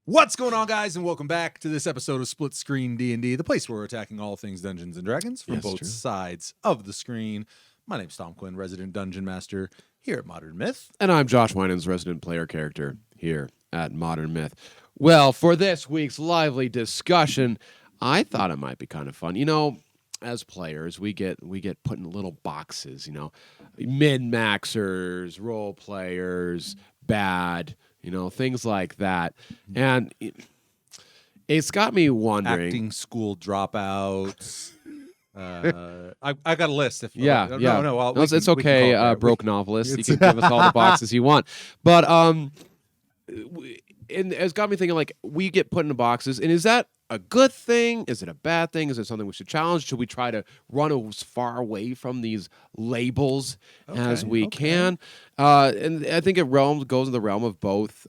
What's going on, guys, and welcome back to this episode of Split Screen D&D, the place where we're attacking all things Dungeons & Dragons from both sides of the screen. My name's Tom Quinn, resident Dungeon Master here at Modern Myth. And I'm Josh Winans, resident player character here at Modern Myth. Well, for this week's lively discussion, I thought it might be kind of fun. You know, as players, we get put in little boxes, you know, min-maxers, role players, bad, you know, things like that. And it's got me wondering. Acting school dropouts. I got a list. If yeah. No, it's okay. Broke novelist. You can give us all the boxes you want. But and it's got me thinking, like, we get put into boxes, and is that a good thing? Is it a bad thing? Is it something we should challenge? Should we try to run as far away from these labels as we can? And I think it goes in the realm of both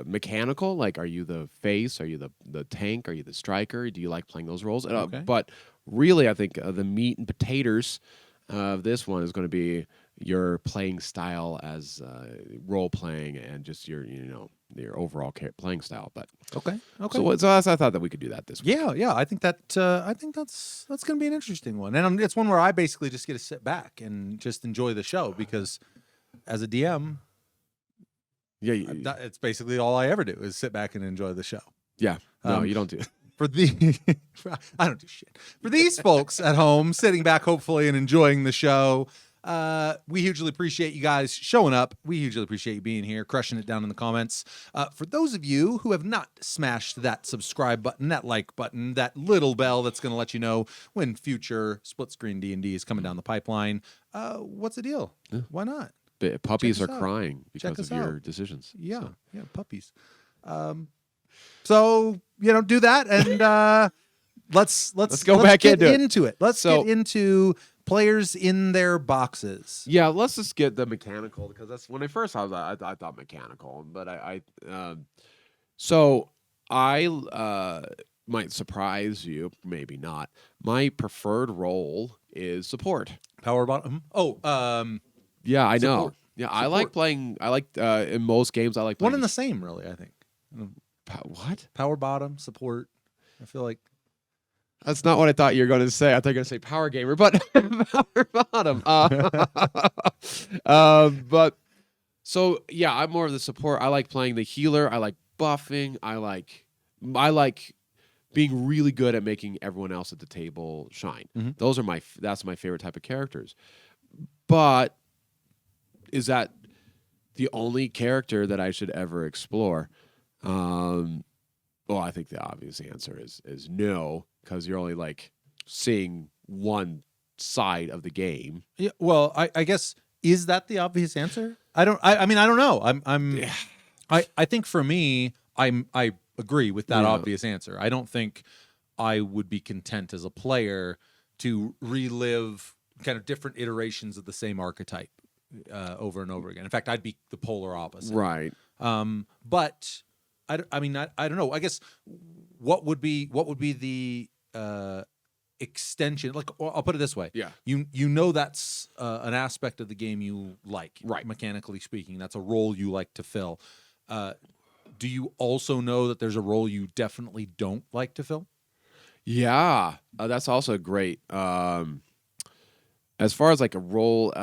mechanical, like, are you the face? Are you the tank? Are you the striker? Do you like playing those roles? But really, I think the meat and potatoes of this one is going to be your playing style as role playing and just your overall playing style. But okay. So I thought that we could do that this week. Yeah. I think that's going to be an interesting one, and it's one where I basically just get to sit back and just enjoy the show, because as a DM, it's basically all I ever do is sit back and enjoy the show. Yeah, no, you don't do it. I don't do shit. For these folks at home sitting back, hopefully, and enjoying the show, we hugely appreciate you guys showing up. We hugely appreciate you being here, crushing it down in the comments. For those of you who have not smashed that subscribe button, that like button, that little bell that's going to let you know when future Split Screen D&D is coming down the pipeline, what's the deal? Yeah. Why not? Puppies are crying because of your decisions. Yeah, puppies. So, do that, and let's get into it. Let's get into players in their boxes. Yeah, let's just get the mechanical, because that's when I thought mechanical, but I might surprise you, maybe not. My preferred role is support. Power bottom. Yeah, I know. Support. Yeah, support. I like playing. In most games, I like playing one and the same, really. I think. What? Power bottom, support. I feel like that's not what I thought you were going to say. I thought you were going to say power gamer, but power bottom. But so yeah, I'm more of the support. I like playing the healer. I like buffing. I like being really good at making everyone else at the table shine. Mm-hmm. That's my favorite type of characters. But is that the only character that I should ever explore? Well, I think the obvious answer is no, because you're only like seeing one side of the game. Yeah. Well, I guess, is that the obvious answer? I mean, I don't know. I think for me, I agree with that obvious answer. I don't think I would be content as a player to relive kind of different iterations of the same archetype over and over again. In fact, I'd be the polar opposite. Right. But I don't know. I guess what would be the extension? Like, I'll put it this way. Yeah. That's an aspect of the game you like, right? Mechanically speaking, that's a role you like to fill. Do you also know that there's a role you definitely don't like to fill? Yeah, that's also great. As far as like a role.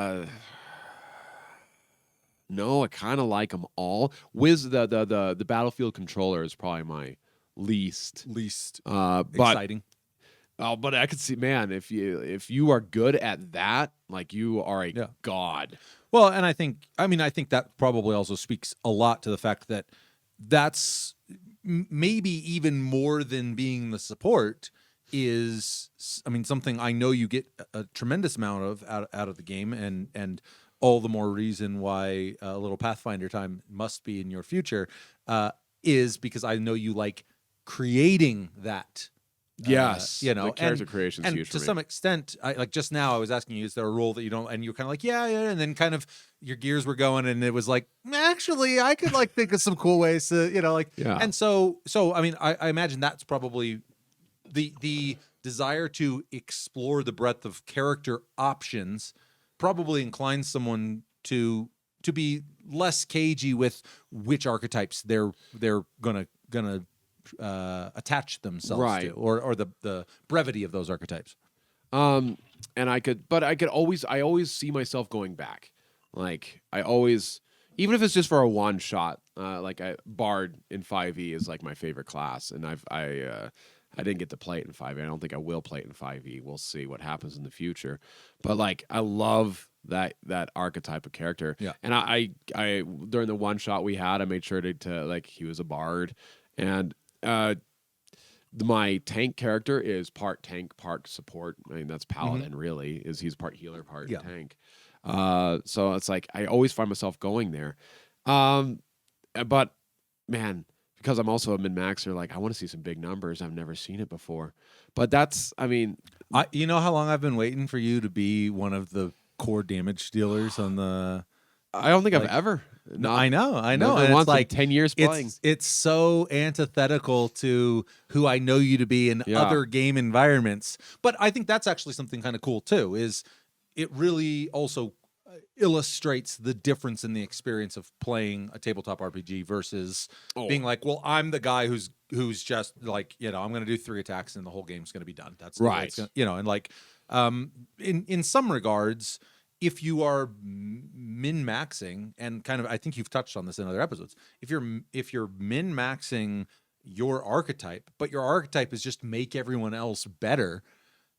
No, I kind of like them all. The battlefield controller is probably my least exciting. But I could see, man, if you are good at that, like, you are a god. Well, and I think that probably also speaks a lot to the fact that that's maybe even more than being the support is. I mean, something I know you get a tremendous amount of out of the game, and all the more reason why a little Pathfinder time must be in your future, is because I know you like creating that. Yes, the character creation is huge for me. To some extent, like just now, I was asking you, is there a role that you don't? And you were kind of like, yeah, and then kind of your gears were going, and it was like, actually, I could like think of some cool ways to, Yeah. And so I mean, I imagine that's probably the desire to explore the breadth of character options probably inclines someone to be less cagey with which archetypes they're gonna gonna attach themselves Right. to, or the brevity of those archetypes. And I always see myself going back. Like I always, even if it's just for a one shot, like Bard in 5e is like my favorite class, and I didn't get to play it in 5e. I don't think I will play it in 5e. We'll see what happens in the future. But like I love that archetype of character. Yeah. And I during the one shot we had, I made sure to like he was a bard, and my tank character is part tank, part support. I mean, that's Paladin, really. He's part healer, part tank. So it's like I always find myself going there. But man, because I'm also a min-maxer, like I want to see some big numbers. I've never seen it before. But that's, I mean, you know how long I've been waiting for you to be one of the core damage dealers on the. I don't think I've ever. I know. And Once it's like 10 years playing. It's so antithetical to who I know you to be in other game environments. But I think that's actually something kind of cool too. Is it really also illustrates the difference in the experience of playing a tabletop RPG versus being like, well, I'm the guy who's just like, I'm going to do 3 attacks and the whole game's going to be done. That's right. And like, in some regards, if you are min-maxing, and kind of, I think you've touched on this in other episodes, if you're min-maxing your archetype, but your archetype is just make everyone else better,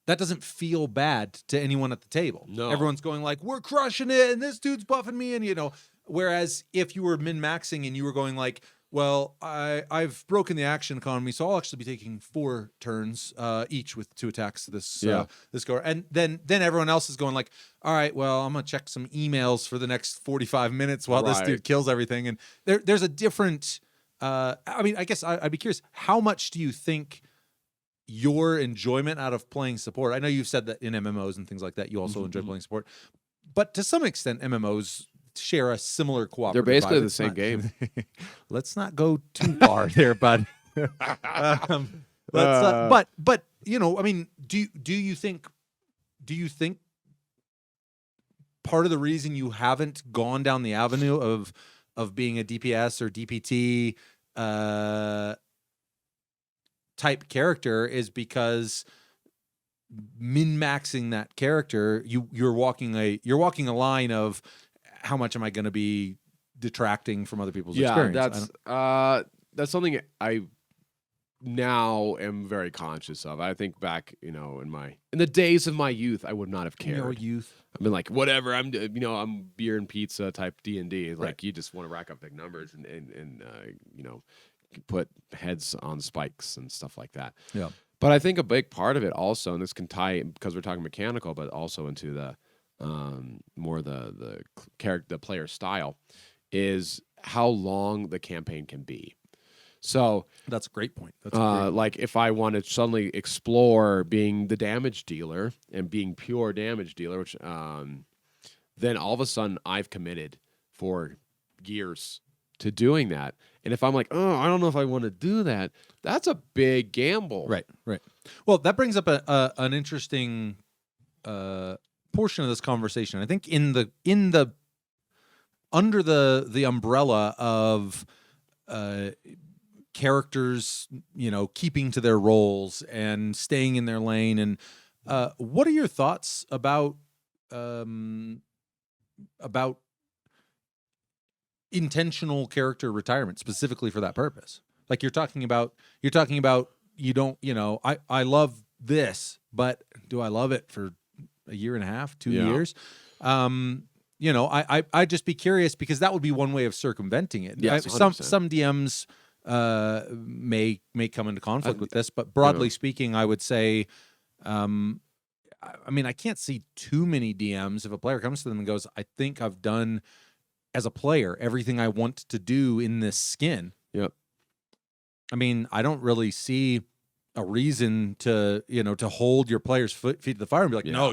that doesn't feel bad to anyone at the table. No. Everyone's going like, we're crushing it, and this dude's buffing me, and whereas if you were min-maxing and you were going like, well, I've broken the action economy, so I'll actually be taking 4 turns each with 2 attacks this go. And then everyone else is going like, all right, well, I'm gonna check some emails for the next 45 minutes while this dude kills everything. And there's a different. I mean, I guess I'd be curious. How much do you think your enjoyment out of playing support? I know you've said that in MMOs and things like that, you also enjoy playing support, but to some extent, MMOs share a similar cooperative. They're basically vibe. the same game. Let's not go too far there, bud. But I mean, do you think part of the reason you haven't gone down the avenue of being a DPS or DPT type character is because min-maxing that character, you're walking a line of how much am I going to be detracting from other people's experience? That's something I now am very conscious of. I think back, in the days of my youth, I would not have cared. Your youth. I've been like, whatever. I'm beer and pizza type D&D. Like you just want to rack up big numbers and put heads on spikes and stuff like that. Yeah. But I think a big part of it also, and this can tie because we're talking mechanical, but also into the more the player style, is how long the campaign can be. So that's a great point. Like if I want to suddenly explore being the damage dealer and being pure damage dealer, which then all of a sudden I've committed for years to doing that. And if I'm like, oh, I don't know if I want to do that, that's a big gamble. Right. Well, that brings up an interesting portion of this conversation. I think in the under the umbrella of characters, keeping to their roles and staying in their lane. And what are your thoughts about intentional character retirement specifically for that purpose? Like you're talking about you don't, I love this, but do I love it for a year and a half, 2 years? I'd just be curious because that would be one way of circumventing it. Yes, Some DMs may come into conflict with this, but broadly speaking, I would say, I mean, I can't see too many DMs if a player comes to them and goes, I think I've done as a player everything I want to do in this skin. Yep. I mean, I don't really see a reason to hold your players' feet to the fire and be like, no,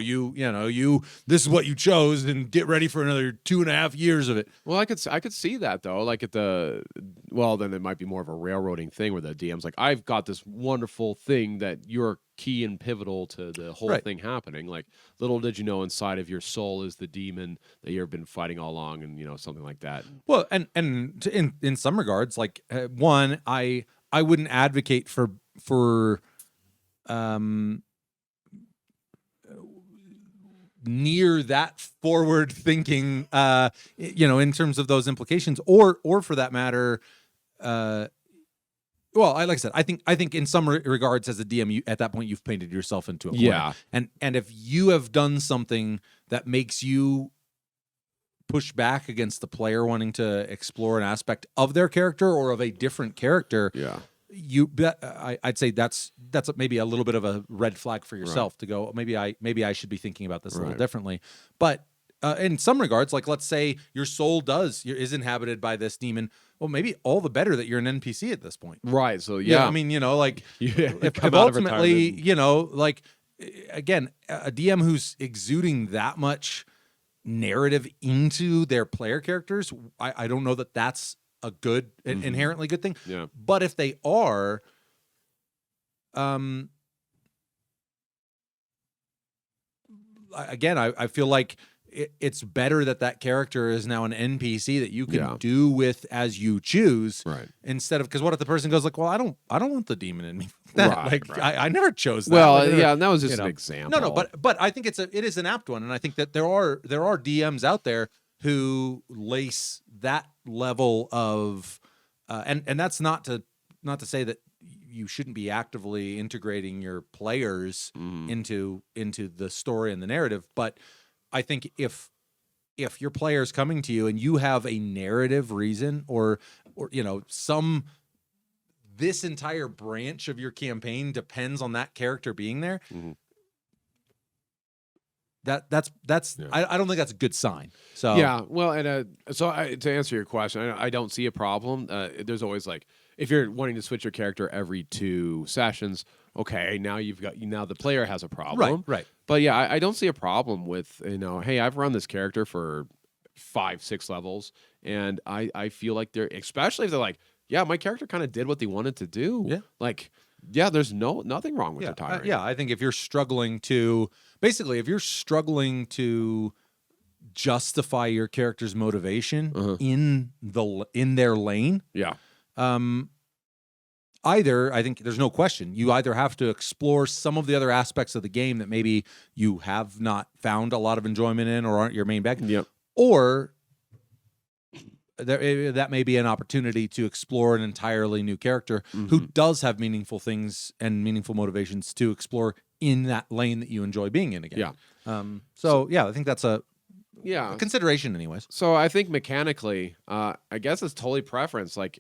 this is what you chose, and get ready for another 2.5 years of it. Well, I could see that though. Like then it might be more of a railroading thing where the DM's like, I've got this wonderful thing that you're key and pivotal to the whole thing happening. Like, little did you know, inside of your soul is the demon that you've been fighting all along, and something like that. Well, and in some regards, like one, I advocate for near that forward thinking, in terms of those implications, or for that matter, well, like I said, I think in some regards, as a DM, at that point you've painted yourself into a corner. Yeah. And if you have done something that makes you push back against the player wanting to explore an aspect of their character or of a different character, I'd say that's maybe a little bit of a red flag for yourself to go, maybe I should be thinking about this a little differently. But in some regards, like let's say your soul is inhabited by this demon. Well, maybe all the better that you're an NPC at this point. Right. So I mean, like if ultimately, like again, a DM who's exuding that much narrative into their player characters, I don't know that that's a good, inherently good thing. Yeah. But if they are, again, I feel like it's better that character is now an NPC that you can do with as you choose, right? Instead of, because what if the person goes like, well, I don't want the demon in me. Right, I never chose that. Well, and that was just an example. No, but I think it is an apt one, and I think that there are DMs out there who lace that level of, and that's not to say that you shouldn't be actively integrating your players into the story and the narrative, but I think if your player's coming to you and you have a narrative reason or this entire branch of your campaign depends on that character being there, that's I don't think that's a good sign. So yeah, well, and to answer your question, I don't see a problem. There's always like, if you're wanting to switch your character every 2 sessions, okay, now the player has a problem, right? But yeah, I don't see a problem with, hey, I've run this character for 5-6 levels, and I feel like especially if they're like, yeah, my character kind of did what they wanted to do. Yeah, like, yeah, there's nothing wrong with retiring. I think if you're struggling to justify your character's motivation in their lane, either, I think there's no question, you either have to explore some of the other aspects of the game that maybe you have not found a lot of enjoyment in or aren't your main bag, or that may be an opportunity to explore an entirely new character who does have meaningful things and meaningful motivations to explore in that lane that you enjoy being in again. I think that's a consideration anyways. So I think mechanically, I guess it's totally preference. Like,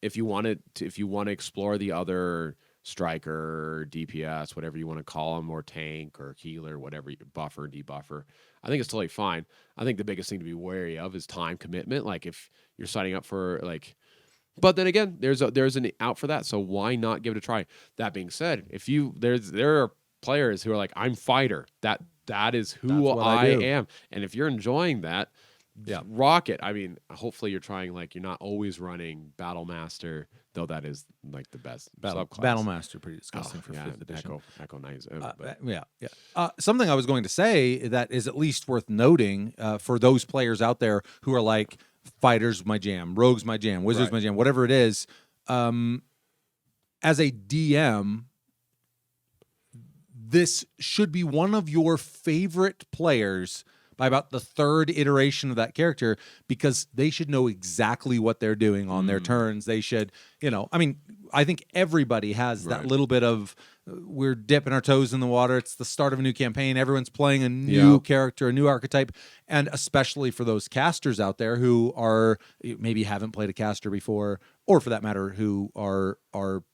if you want to explore the other striker, DPS, whatever you want to call them, or tank or healer, whatever, buffer, debuffer, I think it's totally fine. I think the biggest thing to be wary of is time commitment. Like, if you're signing up for but then again, there's an out for that. So why not give it a try? That being said, there are players who are like, I'm fighter. That is who I am. And if you're enjoying that, rock it. I mean, hopefully you're trying, you're not always running Battle Master, though that is the best subclass. Battle Master, pretty disgusting for 5th edition. Echo nice. Something I was going to say that is at least worth noting for those players out there who are like, fighter's my jam, rogue's my jam, wizard's my jam, whatever it is. As a DM, this should be one of your favorite players by about the 3rd iteration of that character, because they should know exactly what they're doing on their turns. They should, I think everybody has that little bit of, we're dipping our toes in the water. It's the start of a new campaign. Everyone's playing a new character, a new archetype. And especially for those casters out there who maybe haven't played a caster before, or for that matter, who are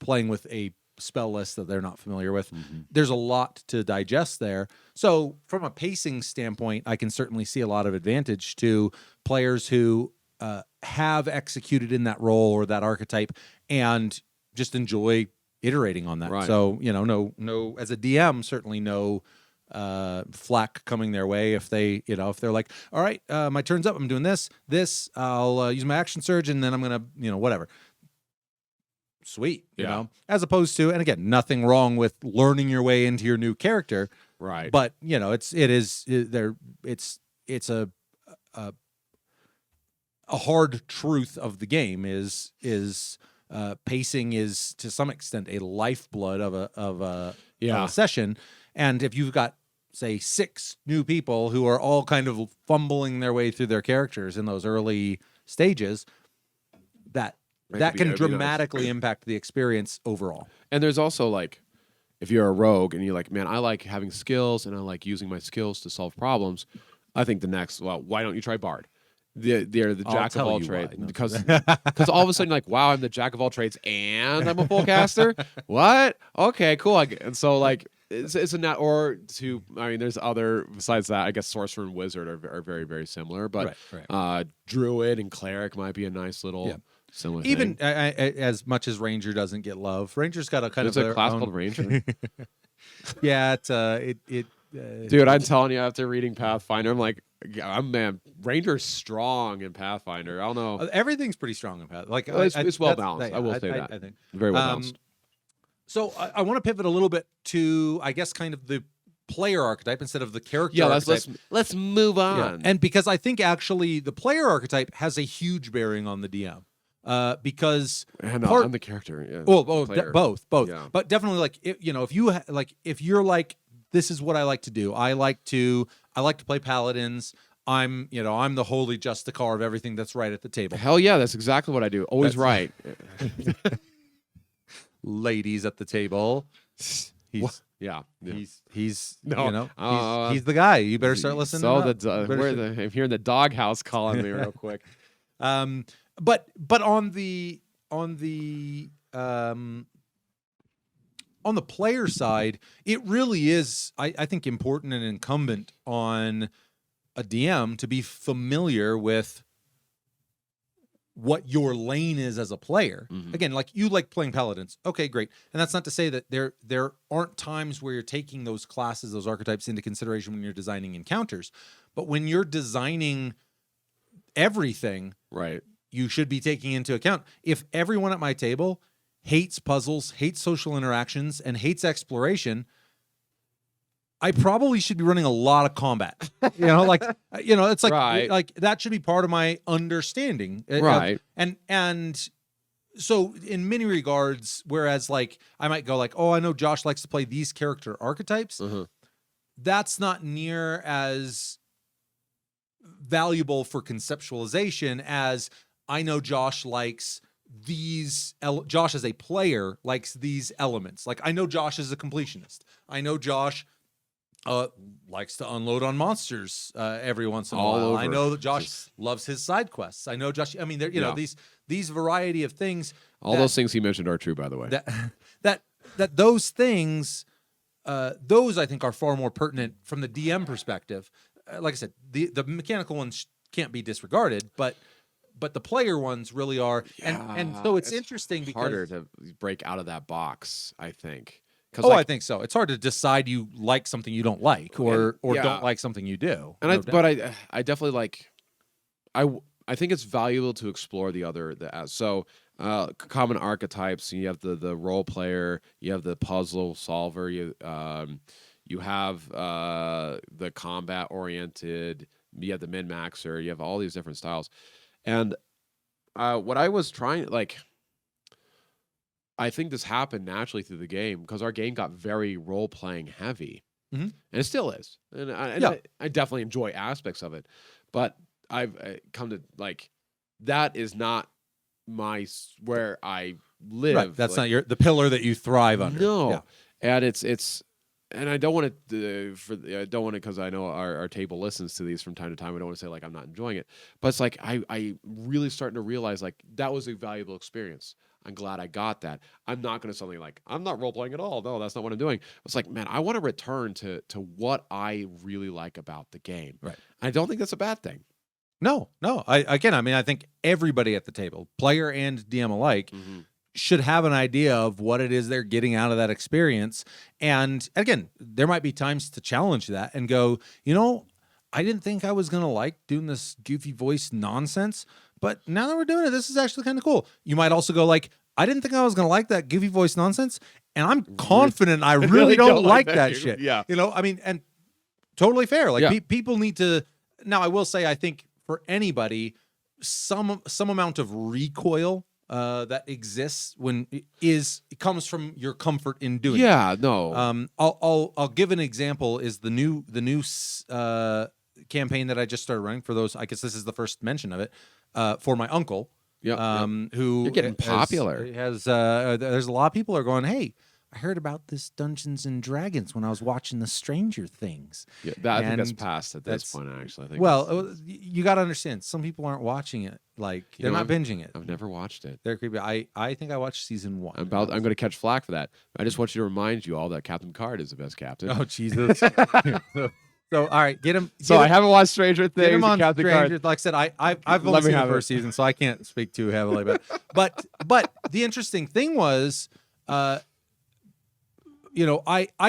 playing with a spell list that they're not familiar with. There's a lot to digest there. So from a pacing standpoint, I can certainly see a lot of advantage to players who have executed in that role or that archetype and just enjoy iterating on that. Right. So, no, as a DM, certainly no flack coming their way if they, if they're like, all right, my turn's up, I'm doing this, I'll use my action surge, and then I'm going to, whatever. Sweet, you know, as opposed to, and again, nothing wrong with learning your way into your new character, right? But it's a hard truth of the game is pacing is to some extent a lifeblood of a Yeah. session. And if you've got, say, 6 new people who are all kind of fumbling their way through their characters in those early stages, that That'd can be nice. dramatically impact the experience overall. And there's also like, if you're a rogue and you're like, man, I like having skills and I like using my skills to solve problems, I think the next, well, why don't you try Bard? They're the I'll jack of tell all you why. trades No, because all of a sudden you're like, wow, I'm the jack of all trades and I'm a full caster. What? Okay, cool. And so like it's a net or to. I mean, there's other besides that. I guess sorcerer and wizard are very very similar, but Right. druid and cleric might be a nice little similar. Even thing. as much as ranger doesn't get love, ranger's got a kind There's of a their class own... called ranger. Yeah, it Dude, I'm telling you, after reading Pathfinder, I'm like, man, Ranger's strong in Pathfinder. I don't know. everything's pretty strong in Path. Like It's well that's- balanced. I will say that. I think Very well balanced. So I want to pivot a little bit to, I guess, kind of the player archetype instead of the character. Yeah, archetype. let's move on. Yeah. And because I think actually the player archetype has a huge bearing on the DM. Because I'm the character. Yeah. both, Yeah. but definitely like if you're like, this is what I like to do. I like to play paladins. I'm the holy justicar of everything that's right at the table. Hell yeah, that's exactly what I do. Always right. Ladies at the table. Yeah. He's No. he's the guy. You better start listening. So to I'm hearing the doghouse calling me real quick. But on the player side, it really is, I think, important and incumbent on a DM to be familiar with what your lane is as a player. Mhm. Again, like you like playing paladins. Okay, great. And that's not to say that there aren't times where you're taking those classes, those archetypes into consideration when you're designing encounters. But when you're designing everything, Right. you should be taking into account, if everyone at my table hates puzzles, hates social interactions, and hates exploration, I probably should be running a lot of combat. It's like Right. like that should be part of my understanding. Right. And so in many regards, whereas like I might go like, oh, I know Josh likes to play these character archetypes. Uh-huh. That's not near as valuable for conceptualization as I know Josh likes these. Josh as a player likes these elements. Like I know Josh is a completionist. I know Josh likes to unload on monsters every once in a All while. over. I know that Josh loves his side quests. I know Josh. I mean, there these variety of things. All those things he mentioned are true, by the way. That those things, those I think are far more pertinent from the DM perspective. Like I said, the mechanical ones can't be disregarded, but the player ones really are. And so it's interesting because harder to break out of that box, I think. I think so. It's hard to decide you like something you don't like or don't like something you do. And I definitely like. I think it's valuable to explore common archetypes. You have the role player, you have the puzzle solver, you have the combat oriented, you have the min maxer, you have all these different styles. And what I was trying, like, I think this happened naturally through the game because our game got very role playing heavy, Mhm. and it still is. And I definitely enjoy aspects of it, but I've come to like that is not where I live. Right. That's like, not the pillar that you thrive under. No, Yeah. and it's. And I don't want to because I know our table listens to these from time to time. I don't want to say like I'm not enjoying it, but it's like I really starting to realize like that was a valuable experience. I'm glad I got that. I'm not going to suddenly like I'm not role playing at all. No, that's not what I'm doing. It's like, man, I want to return to what I really like about the game. Right. I don't think that's a bad thing. No. I think everybody at the table, player and DM alike, should have an idea of what it is they're getting out of that experience. And again, there might be times to challenge that and go, I didn't think I was going to like doing this goofy voice nonsense, but now that we're doing it, this is actually kind of cool. You might also go like, I didn't think I was going to like that goofy voice nonsense, and I'm confident I really don't like that shit. Yeah. And totally fair. Like people need to, now I will say, I think for anybody, some amount of recoil that exists it comes from your comfort in doing it. Yeah, no. I'll give an example. Is the new campaign that I just started running for those. I guess this is the first mention of it for my uncle. Yep, Who you're getting popular. There's a lot of people are going, hey, I heard about this Dungeons and Dragons when I was watching the Stranger Things. Yeah, I think that's past at this point. Actually, I think. Well, you got to understand, some people aren't watching it. Like they're not binging it. I've never watched it. They're creepy. I think I watched season 1. I'm going to catch flack for that. I just want you to remind you all that Captain Picard is the best captain. Oh Jesus. So all right, get him. I haven't watched Stranger Things. Get him on Captain Stranger. Picard. Like I said, I've only seen the first season, so I can't speak too heavily about it. But the interesting thing was, I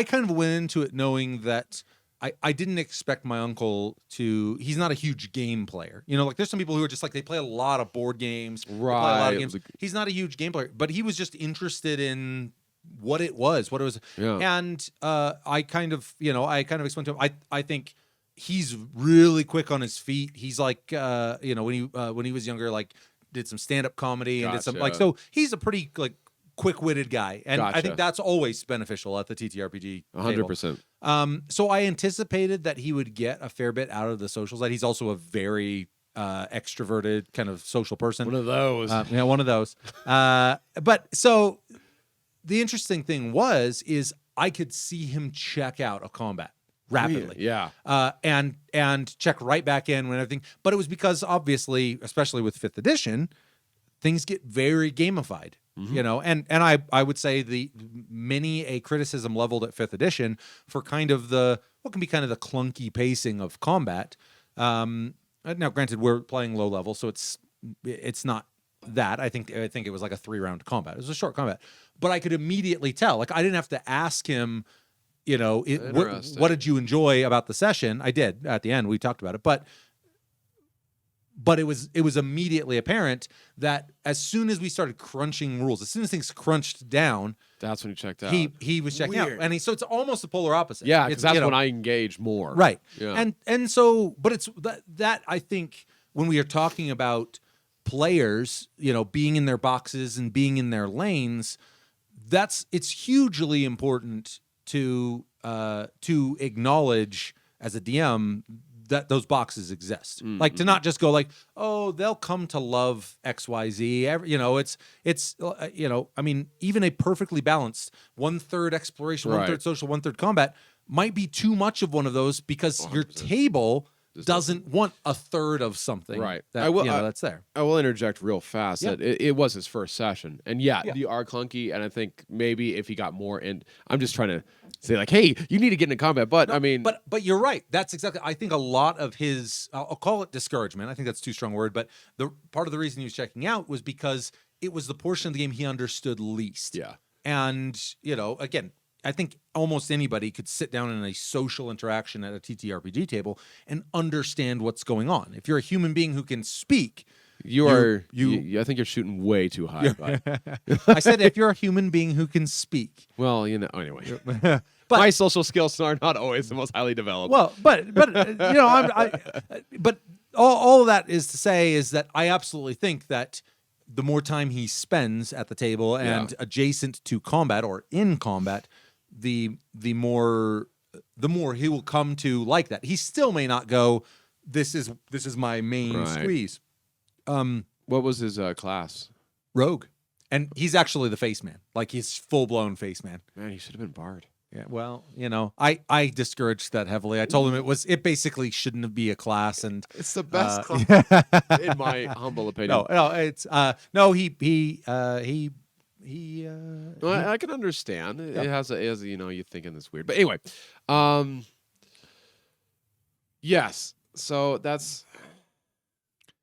kind of went into it knowing that I didn't expect my uncle to. He's not a huge game player. Like there's some people who are just like they play a lot of board games. Right. They play a lot of games. He's not a huge game player, but he was just interested in what it was. Yeah. And I kind of explained to him. I think he's really quick on his feet. He's like when he was younger, like did some stand-up comedy and did some so he's a pretty like quick-witted guy, and I think that's always beneficial at the TTRPG 100%. So I anticipated that he would get a fair bit out of the social side. He's also a very extroverted kind of social person. One of those. One of those. But so the interesting thing is I could see him check out a combat rapidly. Yeah. And check right back in when everything. But it was because obviously, especially with 5th edition, things get very gamified. And I would say many a criticism leveled at 5th edition for kind of what can be kind of the clunky pacing of combat. Now, granted, we're playing low level, so it's not that. I think it was like a 3-round combat. It was a short combat, but I could immediately tell. Like I didn't have to ask him, what did you enjoy about the session? I did at the end. We talked about it, but it was immediately apparent that as soon as we started crunching rules, as soon as things crunched down, that's when he checked out. He was checking out, and so it's almost the polar opposite. Yeah, because that's when I engage more. Right. Yeah. And so, but it's that I think when we are talking about players, being in their boxes and being in their lanes, it's hugely important to acknowledge as a DM that those boxes exist. Mm-hmm. Like to not just go like, oh, they'll come to love XYZ. It's I mean, even a perfectly balanced 1/3 exploration, 1/3 social, 1/3 combat might be too much of one of those because 100%. Your table doesn't want 1/3 of something. Right. That's there. I will interject real fast that it was his first session. And the are clunky, and I think maybe if he got more in, I'm just trying to say like, hey, you need to get into combat. But I mean, but you're right. That's exactly. I think a lot of his, I'll call it discouragement. I think that's too strong a word. But the part of the reason he was checking out was because it was the portion of the game he understood least. Yeah. And again, I think almost anybody could sit down in a social interaction at a TTRPG table and understand what's going on. If you're a human being who can speak, I think you're shooting way too high. I said if you're a human being who can speak. Well, anyway. But my social skills are not always the most highly developed. Well, but all of that is to say is that I absolutely think that the more time he spends at the table and adjacent to combat or in combat, the more he will come to like that. He still may not go, this is my main squeeze. What was his class? Rogue. And he's actually the face man. Like he's full-blown face man. Man, he should have been Bard. Yeah, well, I discouraged that heavily. I told him it basically shouldn't be a class, and it's the best class in my humble opinion. No, it's I can understand. It has you thinking this weird. But anyway, yes. So that's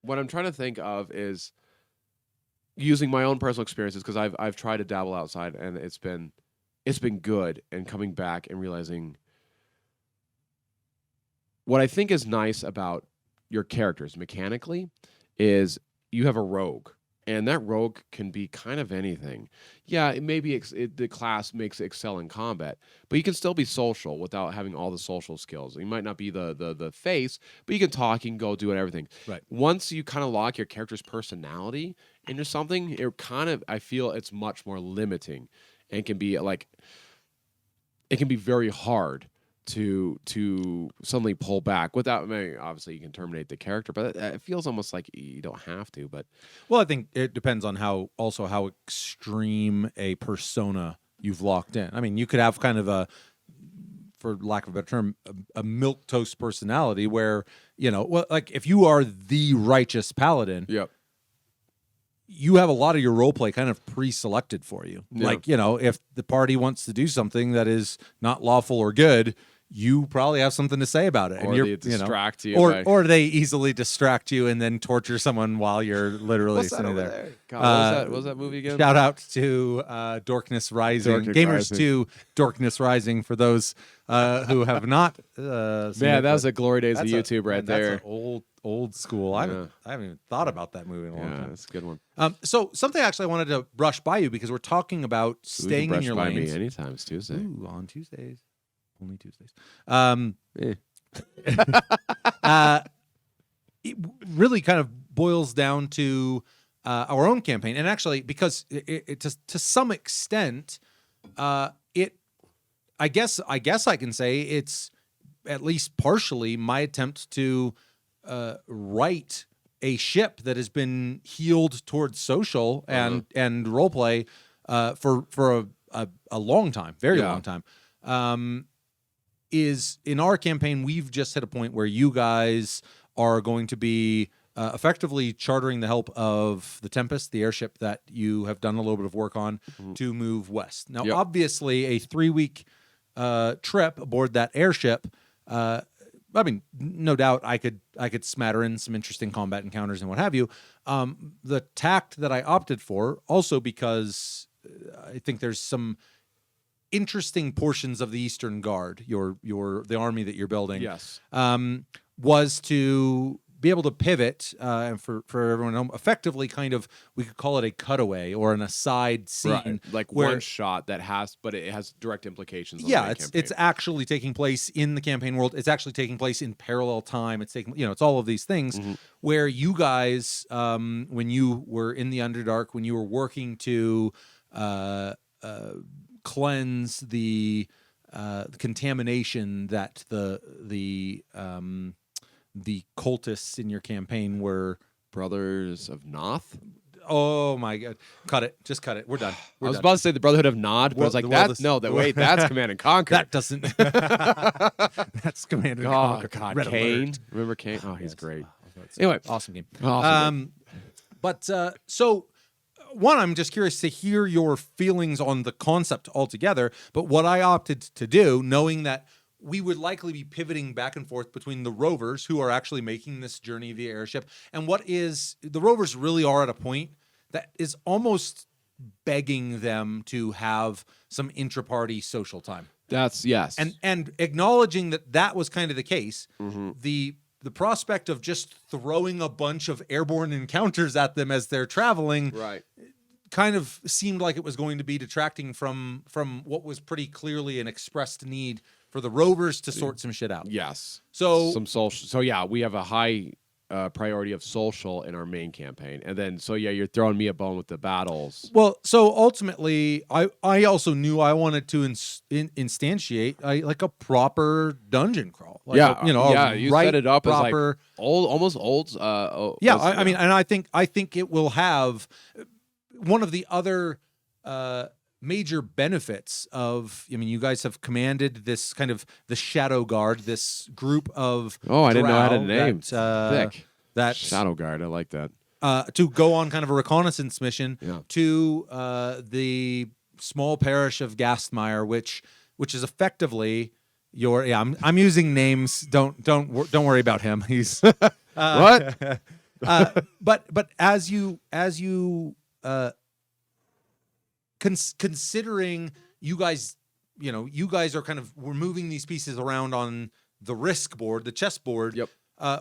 what I'm trying to think of is using my own personal experiences because I've tried to dabble outside and it's been good, and coming back and realizing what I think is nice about your characters mechanically is you have a rogue. And that rogue can be kind of anything. Yeah, it maybe the class makes it excel in combat, but you can still be social without having all the social skills. You might not be the face, but you can talk, you can go do it, everything. Right. Once you kind of lock your character's personality into something, it kind of, I feel it's much more limiting, and can be like, it can be very hard to suddenly pull back without. I mean, obviously you can terminate the character, but it feels almost like you don't have to. But Well, I think it depends on how extreme a persona you've locked in. I mean, you could have kind of a, for lack of a better term, a milquetoast personality where, well, like if you are the righteous paladin, yep, you have a lot of your role play kind of pre-selected for you. Yeah. Like, if the party wants to do something that is not lawful or good, you probably have something to say about it. or And you're, they distract you, or by, or they easily distract you and then torture someone while you're literally what's that sitting over there. God, what was that movie again? Shout out to Dorkness Rising. Dorkness Gamers Rising. 2 Dorkness Rising for those who have not seen it, Man, that was but the glory days of that's YouTube right that's there. an old school. I Yeah. haven't even thought about that movie in a long Yeah, time. that's a good one. So something actually I wanted to brush by you because we're talking about staying in your by lanes. me anytime. It's Tuesday. Ooh, on Tuesdays, only Tuesdays. Eh. It really kind of boils down to our own campaign, and actually, because it to some extent, it. I guess I can say it's at least partially my attempt to write a ship that has been healed towards social and roleplay for a long time, very Yeah. long time. Is in our campaign, we've just hit a point where you guys are going to be effectively chartering the help of the Tempest, the airship that you have done a little bit of work on, to move west. Now, Yep. obviously, a 3-week trip aboard that airship. I mean, no doubt I could smatter in some interesting combat encounters and what have you. The tact that I opted for, also because I think there's some interesting portions of the Eastern Guard, the army that you're building, Yes. was to be able to pivot, and for everyone at home, effectively kind of, we could call it a cutaway or an aside scene. Right. Like where, one shot but it has direct implications on the yeah, main it's campaign. actually taking place in the campaign world. It's actually taking place in parallel time. It's taking, it's all of these things where you guys, when you were in the Underdark, when you were working to cleanse the contamination that the cultists in your campaign were. Brothers of Noth. Oh my God! Just cut it. We're done. I was about to say the Brotherhood of Nod, but I was like, wait, that's Command and Conquer. That doesn't. That's Command and Conquer. God, Red Kane. Alert. Remember Kane? Oh, he's Yes. great. Anyway, awesome game. Awesome. But so, one, I'm just curious to hear your feelings on the concept altogether. But what I opted to do, knowing that we would likely be pivoting back and forth between the rovers who are actually making this journey via airship, and the rovers really are at a point that is almost begging them to have some intra-party social time. That's yes. And acknowledging that was kind of the case, Mhm. the prospect of just throwing a bunch of airborne encounters at them as they're traveling right. kind of seemed like it was going to be detracting from what was pretty clearly an expressed need for the rovers to sort some shit out. Yes. So Some social. So yeah, we have a high priority of social in our main campaign, and then you're throwing me a bone with the battles. Well, so ultimately, I also knew I wanted to instantiate like a proper dungeon crawl. Like you set it up proper, as like almost old. Yeah, I mean, and I think it will have one of the other major benefits of. I mean, you guys have commanded this kind of the Shadow Guard, this group of. Oh, I didn't know I had a drow name. Thick. That Shadow Guard. I like that. to go on kind of a reconnaissance mission Yeah. to the small parish of Gastmeyer, which is effectively your. Yeah, I'm using names. Don't worry about him. He's What? but as you considering you guys are kind of, we're moving these pieces around on the risk board, the chess board. Yep.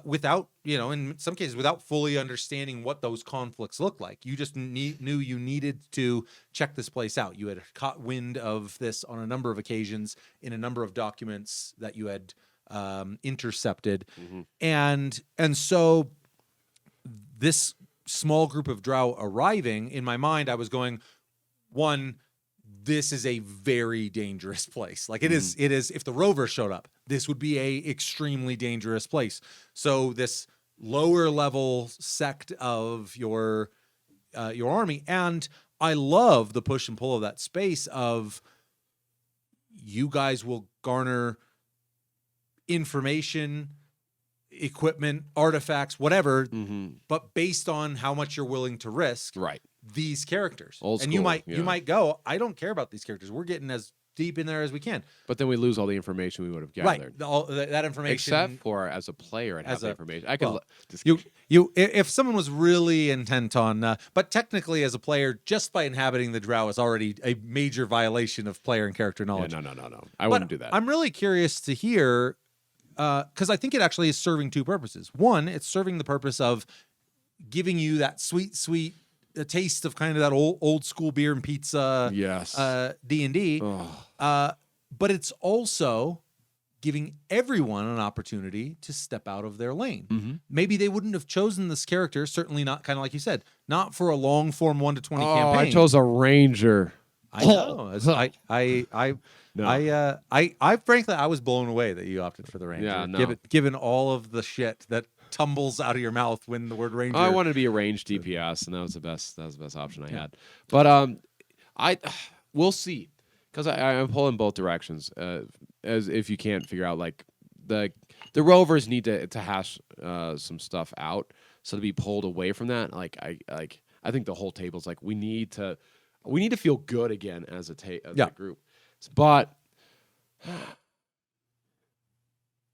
without, in some cases, without fully understanding what those conflicts look like. You just knew you needed to check this place out. You had caught wind of this on a number of occasions in a number of documents that you had intercepted, and so this small group of drow arriving, in my mind, I was going, one, this is a very dangerous place. Like it is, if the rovers showed up, this would be a extremely dangerous place. So this lower level sect of your army, and I love the push and pull of that space of you guys will garner information, equipment, artifacts, whatever, but based on how much you're willing to risk. Right. These characters. Old and school, you might go, I don't care about these characters. We're getting as deep in there as we can. But then we lose all the information we would have gathered. Right. All that information. Except for as a player and have the information. I can if someone was really intent on but technically as a player, just by inhabiting the drow is already a major violation of player and character knowledge. No. I wouldn't do that. I'm really curious to hear because I think it actually is serving two purposes. One, it's serving the purpose of giving you that sweet a taste of kind of that old school beer and pizza, D&D. But it's also giving everyone an opportunity to step out of their lane. Maybe they wouldn't have chosen this character, certainly not, kind of like you said, not for a long form 1 to 20 campaign. I chose a ranger. I know. I frankly, I was blown away that you opted for the ranger. Yeah, no. Given all of the shit that tumbles out of your mouth when the word ranger. I wanted to be a ranged DPS, and that was the best option I had. But we'll see, because I'm pulling both directions. As if you can't figure out, like the rovers need to hash some stuff out, so to be pulled away from that, I think the whole table's like we need to feel good again as a group, but.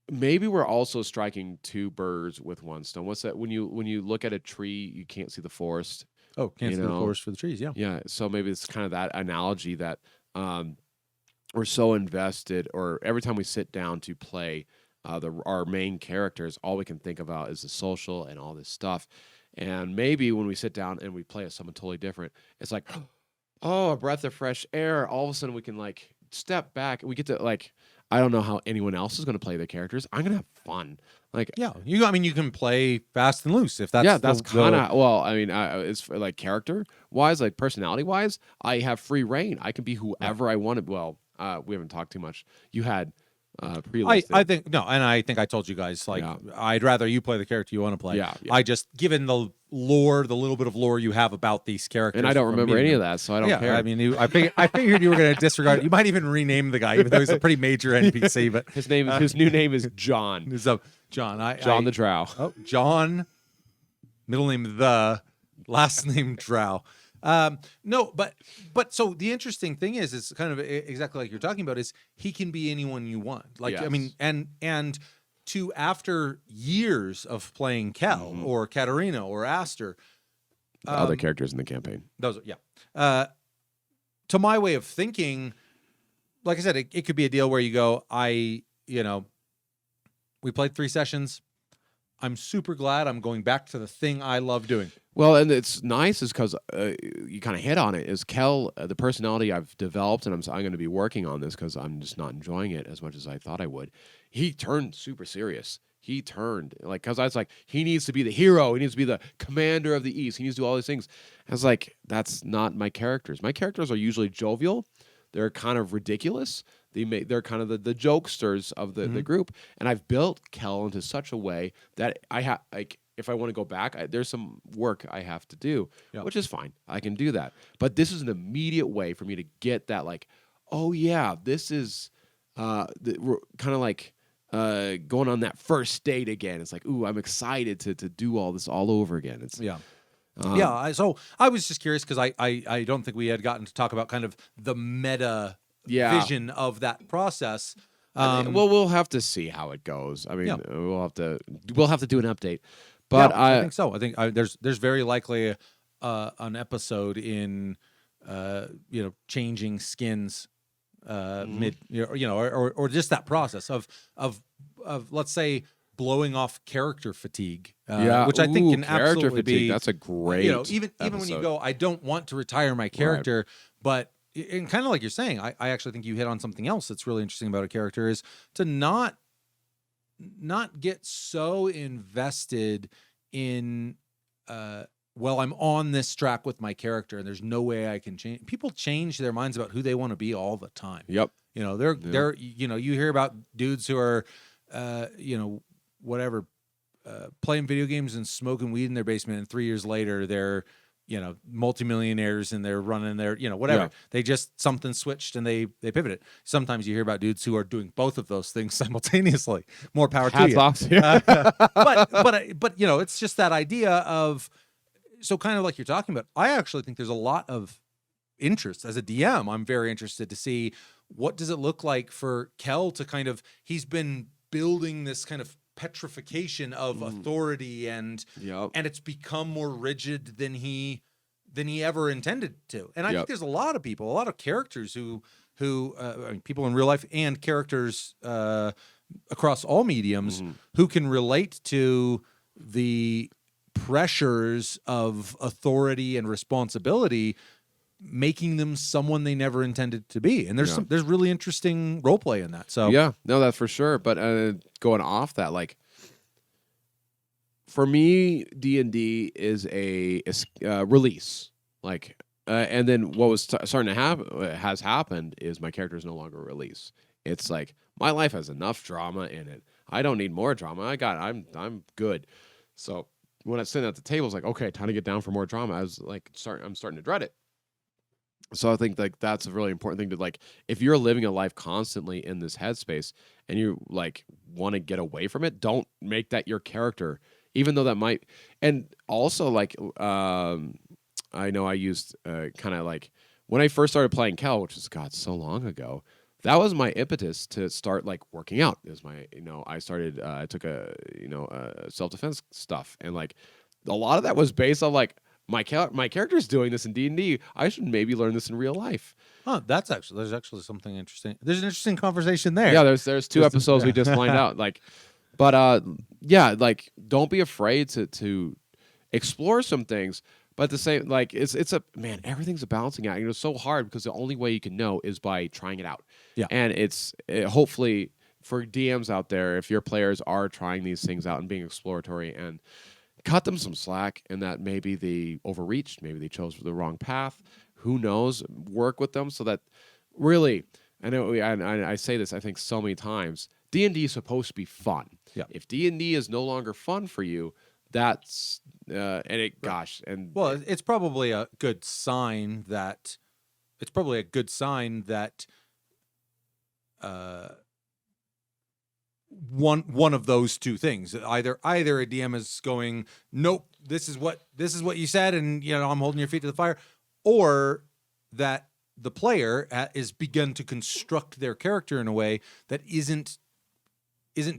Maybe we're also striking two birds with one stone. What's that? When you look at a tree, you can't see the forest. Oh, can't see the forest for the trees. Yeah. Yeah. So maybe it's kind of that analogy that we're so invested, or every time we sit down to play our main characters, all we can think about is the social and all this stuff. And maybe when we sit down and we play as someone totally different, it's like, oh, a breath of fresh air. All of a sudden we can like step back and we get to like. I don't know how anyone else is going to play their characters. I'm going to have fun. Like, yeah, you can play fast and loose if that's that's kind of well. I mean, it's for, like character wise, like personality wise, I have free reign. I can be whoever I want to. Well, we haven't talked too much. You had pre-listed. I think no, and I think I told you guys like I'd rather you play the character you want to play. Yeah. I just given the lore, the little bit of lore you have about these characters, and I don't remember any of that, so I don't care. I mean, I figured you were going to disregard it. You might even rename the guy, even though he's a pretty major NPC. But his new name is John. John. John the Drow. Oh, John. Middle name the, last name Drow. No, but so the interesting thing is kind of exactly like you're talking about is he can be anyone you want. Like, yes. I mean, and to after years of playing Kel or Katarina or Aster, other characters in the campaign. Those, yeah. To my way of thinking, like I said, it could be a deal where you go, we played 3 sessions. I'm super glad I'm going back to the thing I love doing. Well, and it's nice is because you kind of hit on it. Is Kel the personality I've developed, and I'm going to be working on this because I'm just not enjoying it as much as I thought I would. He turned super serious. He turned because I was like, he needs to be the hero. He needs to be the commander of the East. He needs to do all these things. I was like, that's not my characters. My characters are usually jovial. They're kind of ridiculous. They're kind of the jokesters of the group. And I've built Kel into such a way that I have if I want to go back, there's some work I have to do, which is fine. I can do that. But this is an immediate way for me to get that oh yeah, this is kind of like going on that first date again. It's like, ooh, I'm excited to do all this all over again. It's so I was just curious because I don't think we had gotten to talk about kind of the meta vision of that process. Well, we'll have to see how it goes. I mean, we'll have to do an update. But I think so. I think there's very likely an episode in changing skins mid or just that process of let's say blowing off character fatigue, Yeah, which I think can character absolutely fatigue. be. That's a great. Even when you episode. go, I don't want to retire my character, but and kind of like you're saying, I actually think you hit on something else that's really interesting about a character is to not get so invested in well, I'm on this track with my character and there's no way I can change. People change their minds about who they want to be all the time. Yep. You know, they're you know, you hear about dudes who are you know, whatever, playing video games and smoking weed in their basement, and 3 years later they're, you know, multimillionaires and they're running their, you know, whatever. Yeah. They just something switched and they pivoted. Sometimes you hear about dudes who are doing both of those things simultaneously. More power to you. Off. But you know, it's just that idea of, so kind of like you're talking about. I actually think there's a lot of interest as a DM. I'm very interested to see what does it look like for Kel to kind of, he's been building this kind of petrification of authority and it's become more rigid than he ever intended to. And I think there's a lot of people, a lot of characters who I mean, people in real life and characters across all mediums who can relate to the pressures of authority and responsibility making them someone they never intended to be. And there's really interesting role play in that. So yeah, no, that's for sure. But going off that, like, for me, D&D is a release. Like, and then what was starting to has happened is my character is no longer a release. It's like my life has enough drama in it. I don't need more drama. I'm good. So when I was sitting at the table, it's like, okay, time to get down for more drama. I was like, I'm starting to dread it. So I think like that's a really important thing to, like, if you're living a life constantly in this headspace and you like want to get away from it, don't make that your character, even though that might. And also, like, I know I used kind of like when I first started playing Kel, which was, God, so long ago. That was my impetus to start like working out. Is my, you know, I started, I took self-defense stuff, and like a lot of that was based on like my character's doing this in D&D. I should maybe learn this in real life. Oh, there's actually something interesting. There's an interesting conversation there. Yeah, there's two episodes we just lined out. Like, but yeah, like don't be afraid to explore some things. But at the same, like, it's a, man, everything's a balancing act. It's so hard because the only way you can know is by trying it out. Yeah. And hopefully for DMs out there, if your players are trying these things out and being exploratory, and cut them some slack, and that maybe they overreached, maybe they chose the wrong path. Who knows? Work with them so that really, I know I say this, I think, so many times, D&D is supposed to be fun. Yeah. If D&D is no longer fun for you, that's it's probably a good sign that one of those two things, either a DM is going, nope, this is what you said, and you know, I'm holding your feet to the fire, or that the player is begun to construct their character in a way that isn't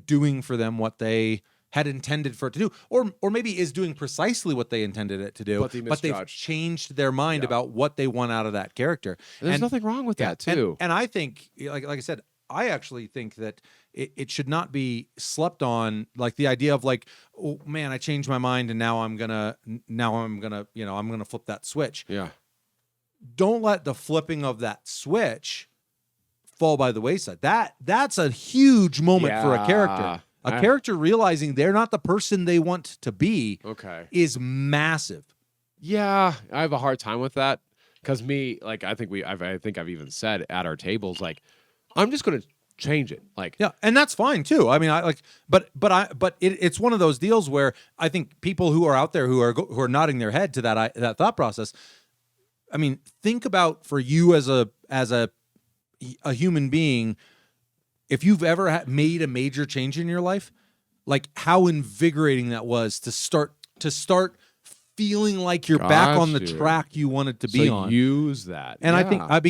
doing for them what they had intended for it to do, or maybe is doing precisely what they intended it to do, but they've changed their mind about what they want out of that character. There's nothing wrong with that too. And I think, like I said, I actually think that it should not be slept on. Like the idea of like, oh man, I changed my mind and now I'm gonna flip that switch. Yeah. Don't let the flipping of that switch fall by the wayside. That's a huge moment for a character. A character realizing they're not the person they want to be is massive. Yeah, I have a hard time with that because I think I've even said at our tables, like, I'm just going to change it. Like, yeah, and that's fine too. I mean, it's one of those deals where I think people who are out there who are nodding their head to that thought process. I mean, think about, for you as a human being, if you've ever made a major change in your life, like how invigorating that was to start feeling like you're back on the track you wanted to be on. Use that, and I think that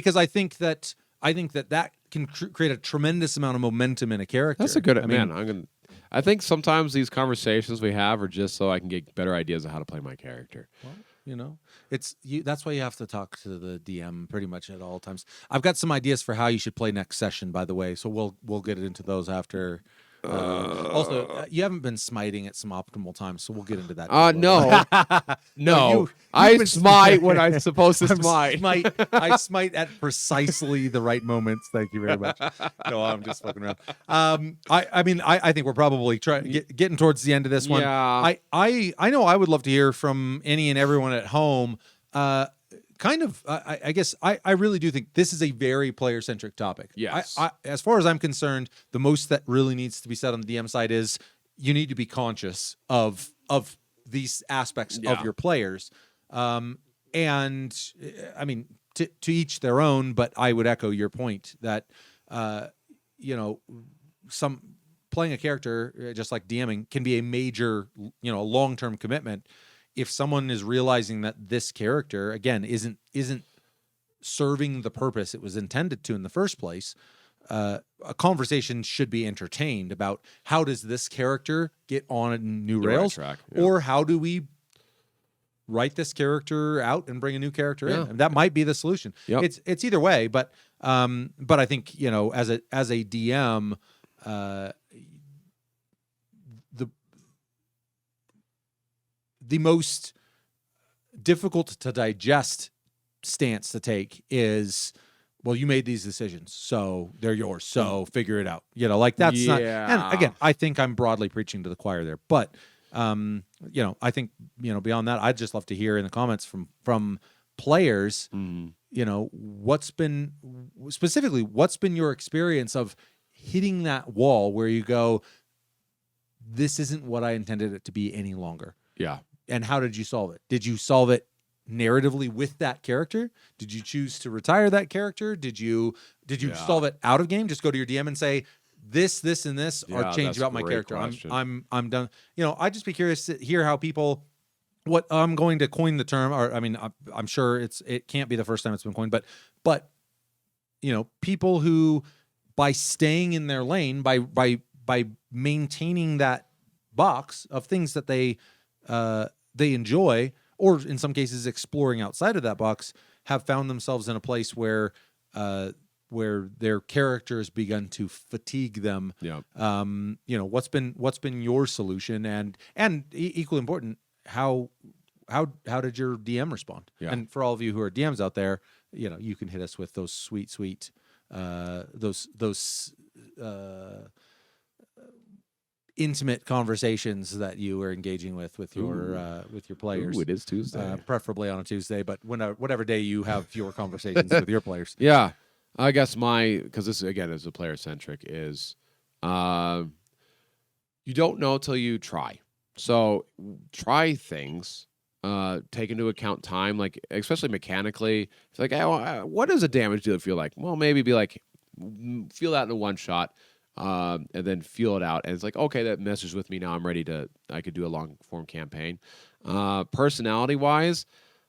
can create a tremendous amount of momentum in a character. That's a good man. I think sometimes these conversations we have are just so I can get better ideas of how to play my character. Well, you know, that's why you have to talk to the DM pretty much at all times. I've got some ideas for how you should play next session, by the way, so we'll get into those after Also, you haven't been smiting at some optimal times, so we'll get into that. No. No. I smite when I'm supposed to smite. I smite at precisely the right moments. Thank you very much. No, I'm just fucking around. I mean, I think we're probably getting towards the end of this one. Yeah. I know I would love to hear from any and everyone at home. I guess I really do think this is a very player-centric topic. Yes. As far as I'm concerned, the most that really needs to be said on the DM side is you need to be conscious of these aspects of your players. And I mean, to each their own, but I would echo your point that, some playing a character, just like DMing, can be a major, long-term commitment. If someone is realizing that this character, again, isn't serving the purpose it was intended to in the first place, a conversation should be entertained about how does this character get on a new rails, track, or how do we write this character out and bring a new character in? And that might be the solution. Yep. It's either way, but I think as a DM, the most difficult to digest stance to take is, well, you made these decisions, so they're yours, so figure it out. Like that's not. And again, I think I'm broadly preaching to the choir there, but I think beyond that, I'd just love to hear in the comments from players. What's been your experience of hitting that wall where you go, this isn't what I intended it to be any longer. Yeah. And how did you solve it? Did you solve it narratively with that character? Did you choose to retire that character? Did you solve it out of game? Just go to your DM and say, this, and this are changed about my character. Question. I'm done. I'd just be curious to hear how people. What I'm going to coin the term, or I mean, I'm sure it can't be the first time it's been coined, but people who, by staying in their lane, by maintaining that box of things that they enjoy, or in some cases exploring outside of that box, have found themselves in a place where their character has begun to fatigue them. Yeah. What's been your solution, and equally important, how did your DM respond? Yeah. And for all of you who are DMs out there, you can hit us with those sweet those intimate conversations that you are engaging with your players. Ooh, it is Tuesday. Preferably on a Tuesday, but whatever day you have your conversations with your players. Yeah. I guess because this, again, is a player-centric, is you don't know till you try. So try things, take into account time, like especially mechanically. It's like, what does a damage dealer feel like? Well, maybe be like, feel that in a one shot. And then feel it out. And it's like, okay, that messes with me now. I'm ready I could do a long form campaign. Personality wise,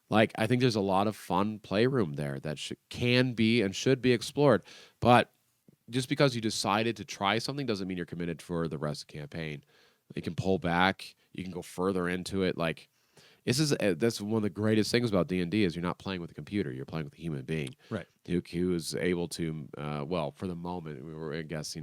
like, I think there's a lot of fun playroom there that can be and should be explored. But just because you decided to try something doesn't mean you're committed for the rest of the campaign. You can pull back. You can go further into it. Like, that's one of the greatest things about D&D is you're not playing with a computer. You're playing with a human being. Right. Who is able to, for the moment, I guess,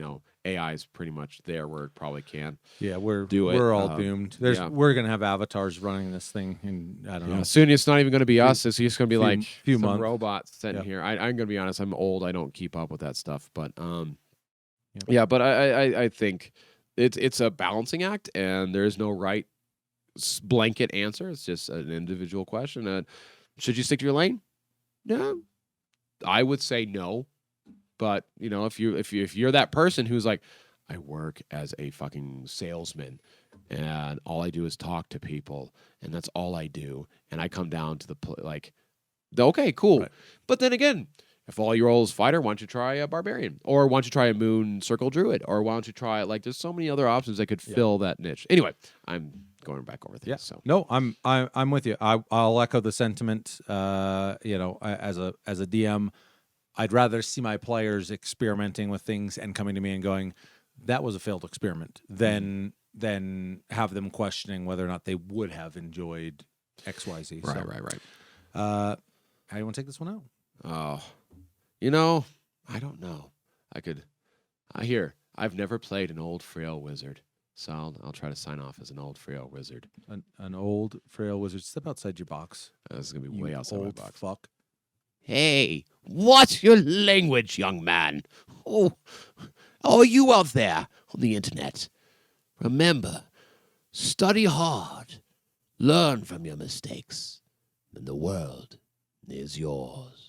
AI is pretty much there where it probably can. Yeah, we're all doomed. We're going to have avatars running this thing, and I don't know. Soon it's not even going to be us. It's just going to be few some months. Robots sitting here. I'm going to be honest. I'm old. I don't keep up with that stuff. But, but I think it's a balancing act, and there's no right blanket answer. It's just an individual question. Should you stick to your lane? No, I would say no. But if you're that person who's like, I work as a fucking salesman, and all I do is talk to people, and that's all I do, and I come down to okay, cool. Right. But then again, if all your role is fighter, why don't you try a barbarian? Or why don't you try a moon circle druid? Or why don't you try there's so many other options that could fill that niche. Anyway, I'm going back over things. Yeah. So no, I'm with you. I'll echo the sentiment. As a DM, I'd rather see my players experimenting with things and coming to me and going, that was a failed experiment, than have them questioning whether or not they would have enjoyed XYZ. Right. How do you want to take this one out? Oh, I don't know. I've never played an old frail wizard, so I'll try to sign off as an old frail wizard. An old frail wizard. Step outside your box. This is gonna be You way outside my old box. fuck. Hey, what's your language, young man? Oh, you out there on the internet. Remember, study hard, learn from your mistakes, and the world is yours.